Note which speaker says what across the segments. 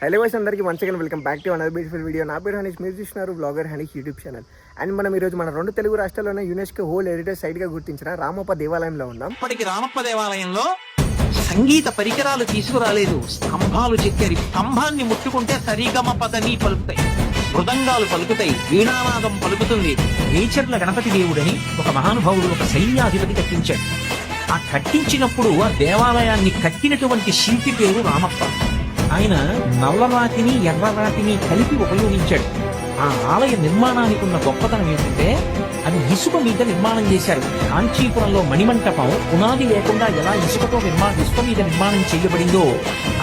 Speaker 1: Hello vice అందరికీ once again welcome back to another beautiful video. నా పేరు హనీష్, మీరు చూస్తున్నారు blogger Hanish YouTube channel. And మనం ఈరోజు మన రెండు తెలుగు రాష్ట్రాల్లోనే యునెస్కో హోల్ హెరిటేజ్ సైట్గా గుర్తించిన రామప్ప దేవాలయంలో ఉన్నాం.
Speaker 2: ఇప్పటికి రామప్ప దేవాలయంలో సంగీత పరికరాలు తీసుకురాలేదు, స్తంభాలు చెక్కారు. స్తంభాన్ని ముట్టుకుంటే సరిగమ పదని పలుకుతాయి, మృదంగాలు పలుకుతాయి, వీణానాదం పలుకుతుంది. నేచర్ల గణపతి దేవుడని ఒక మహానుభావుడు, ఒక సైన్యాధిపతి కట్టించాడు. ఆ కట్టించినప్పుడు ఆ దేవాలయాన్ని కట్టినటువంటి శిల్పి పేరు రామప్ప. ఆయన నల్లరాతిని ఎర్రరాతిని కలిపి ఉపయోగించాడు. ఆ ఆలయ నిర్మాణానికి ఉన్న గొప్పతనం ఏంటంటే అది ఇసుక మీద నిర్మాణం చేశారు. కాంచీపురంలో మణిమంటపం పునాది లేకుండా ఎలా ఇసుక మీద నిర్మాణం చేయబడిందో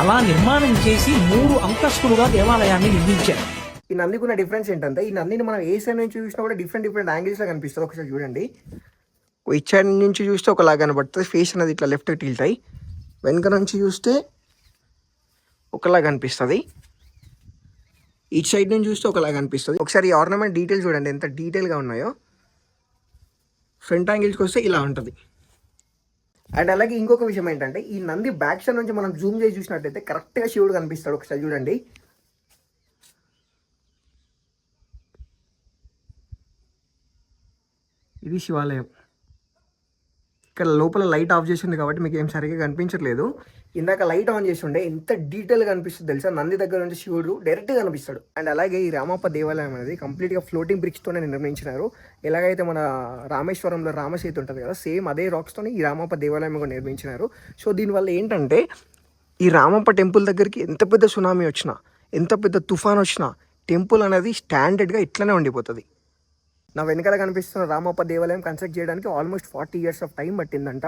Speaker 2: అలా నిర్మాణం చేసి 3 అంతస్తులుగా దేవాలయాన్ని నిర్మించారు.
Speaker 1: ఈ నందికి ఉన్న డిఫరెన్స్ ఏంటంటే, ఈ నందిని మనం ఏ సైడ్ నుంచి చూసినా కూడా డిఫరెంట్ యాంగిల్స్లో కనిపిస్తుంది. ఒకసారి చూడండి, ఇటు సైడ్ నుంచి చూస్తే ఒకలాగా కనబడుతుంది, ఫేస్ అనేది ఇట్లా లెఫ్ట్ టిల్ట్ అయ్యి. వెనుక నుంచి చూస్తే ఒకలాగా కనిపిస్తుంది, ఇటు సైడ్ నుంచి చూస్తే ఒకలాగా కనిపిస్తుంది. ఒకసారి ఈ ఆర్నమెంట్ డీటెయిల్స్ చూడండి ఎంత డీటెయిల్గా ఉన్నాయో. ఫ్రంట్ యాంగిల్స్కి వస్తే ఇలా ఉంటుంది. అండ్ అలాగే ఇంకొక విషయం ఏంటంటే, ఈ నంది బ్యాక్ సైడ్ నుంచి మనం జూమ్ చేసి చూసినట్టయితే కరెక్ట్గా శివుడు కనిపిస్తాడు. ఒకసారి చూడండి, ఇది శివాలయం. ఇక్కడ లోపల లైట్ ఆఫ్ చేసింది కాబట్టి మీకు ఏం సరిగ్గా కనిపించట్లేదు. ఇందాక లైట్ ఆన్ చేసి ఉండే ఎంత డీటెయిల్గా కనిపిస్తుంది తెలుసా. నంది దగ్గర నుంచి శివుడు డైరెక్ట్గా కనిపిస్తాడు. అండ్ అలాగే ఈ రామప్ప దేవాలయం అనేది కంప్లీట్గా ఫ్లోటింగ్ బ్రిక్స్తోనే నిర్మించినారు. ఎలాగైతే మన రామేశ్వరంలో రామసేతు ఉంటుంది కదా, సేమ్ అదే రాక్స్తోనే ఈ రామప్ప దేవాలయం కూడా నిర్మించినారు. సో దీనివల్ల ఏంటంటే, ఈ రామప్ప టెంపుల్ దగ్గరికి ఎంత పెద్ద సునామీ వచ్చినా, ఎంత పెద్ద తుఫాన్ వచ్చినా టెంపుల్ అనేది స్టాండర్డ్గా ఇట్లనే ఉండిపోతుంది. నా వెనకాల కనిపిస్తున్న రామప్ప దేవాలయం కన్స్ట్రక్ట్ చేయడానికి ఆల్మోస్ట్ 40 years ఆఫ్ టైం పట్టిందంట.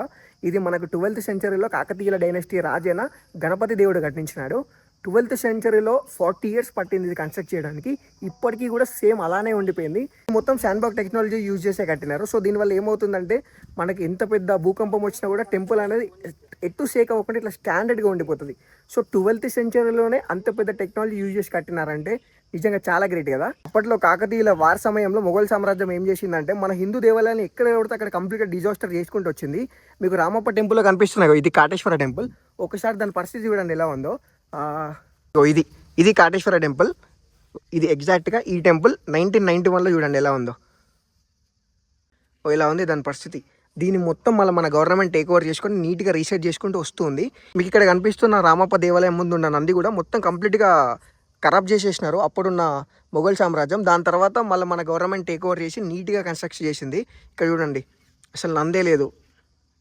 Speaker 1: ఇది మనకు 12th centuryలో కాకతీయుల డైనస్టీ రాజైన గణపతి దేవుడు కట్టించినాడు. 12th centuryలో 40 years పట్టింది ఇది కన్స్ట్రక్ట్ చేయడానికి. ఇప్పటికీ కూడా సేమ్ అలానే ఉండిపోయింది. మొత్తం శాండ్బాక్స్ టెక్నాలజీ యూజ్ చేసే కట్టినారు. సో దీనివల్ల ఏమవుతుందంటే, మనకి ఎంత పెద్ద భూకంపం వచ్చినా కూడా టెంపుల్ అనేది ఎటు షేక్ అవ్వకుండా ఇట్లా స్టాండర్డ్గా ఉండిపోతుంది. సో 12th centuryలోనే అంత పెద్ద టెక్నాలజీ యూజ్ చేసి కట్టినారంటే నిజంగా చాలా గ్రేట్ కదా. అప్పట్లో కాకతీయుల వార్ సమయంలో మొఘల్ సామ్రాజ్యం ఏం చేసిందంటే, మన హిందూ దేవాలయాన్ని ఎక్కడ పడితే అక్కడ కంప్లీట్గా డిజాస్టర్ చేసుకుంటూ వచ్చింది. మీకు రామప్ప టెంపుల్లో కనిపిస్తున్నాయి, ఇది కాటేశ్వర టెంపుల్. ఒకసారి దాని పరిస్థితి చూడండి ఎలా ఉందో. ఇది కాటేశ్వర టెంపుల్. ఇది ఎగ్జాక్ట్గా ఈ టెంపుల్ 1991లో చూడండి ఎలా ఉందో. ఇలా ఉంది దాని పరిస్థితి. దీన్ని మొత్తం మళ్ళీ మన గవర్నమెంట్ టేక్ ఓవర్ చేసుకొని నీట్గా రీసెర్చ్ చేసుకుంటూ వస్తుంది. మీకు ఇక్కడ కనిపిస్తున్న రామప్ప దేవాలయం ముందు ఉన్న నంది కూడా మొత్తం కంప్లీట్గా ఖరాబ్ చేసేసినారు అప్పుడున్న మొఘల్ సామ్రాజ్యం. దాని తర్వాత మళ్ళీ మన గవర్నమెంట్ టేక్ ఓవర్ చేసి నీట్గా కన్స్ట్రక్ట్ చేసింది. ఇక్కడ చూడండి అసలు నందే లేదు,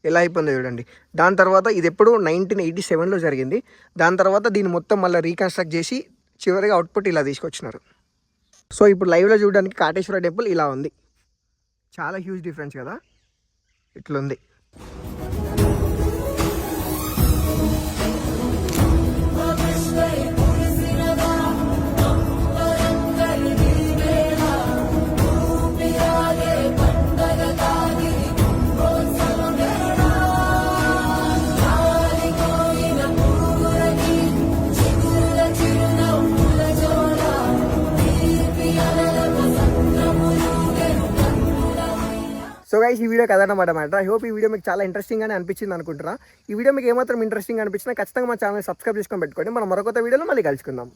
Speaker 1: ఎలా అయిపోయిందో చూడండి. దాని తర్వాత ఇది ఎప్పుడు 1987లో జరిగింది. దాని తర్వాత దీన్ని మొత్తం మళ్ళీ రీకన్స్ట్రక్ట్ చేసి చివరిగా అవుట్పుట్ ఇలా తీసుకొచ్చినారు. సో ఇప్పుడు లైవ్లో చూడడానికి కాటేశ్వర టెంపుల్ ఇలా ఉంది. చాలా హ్యూజ్ డిఫరెన్స్ కదా, ఇట్లుంది. సో గైస్, ఈ వీడియో కదనమాట. ఐ హోప్ ఈ వీడియో మీకు చాలా ఇంట్రెస్టింగ్గానే అనిపించింది అనుకుంటున్నా. ఈ వీడియో మీకు ఏమాత్రం ఇంట్రెస్టింగ్ అనిపించినా ఖచ్చితంగా మా ఛానల్ సబ్స్క్రైబ్ చేసుకొని పెట్టుకోండి. మనం మరొక వీడియోలో మళ్ళీ కలుసుకుందాం.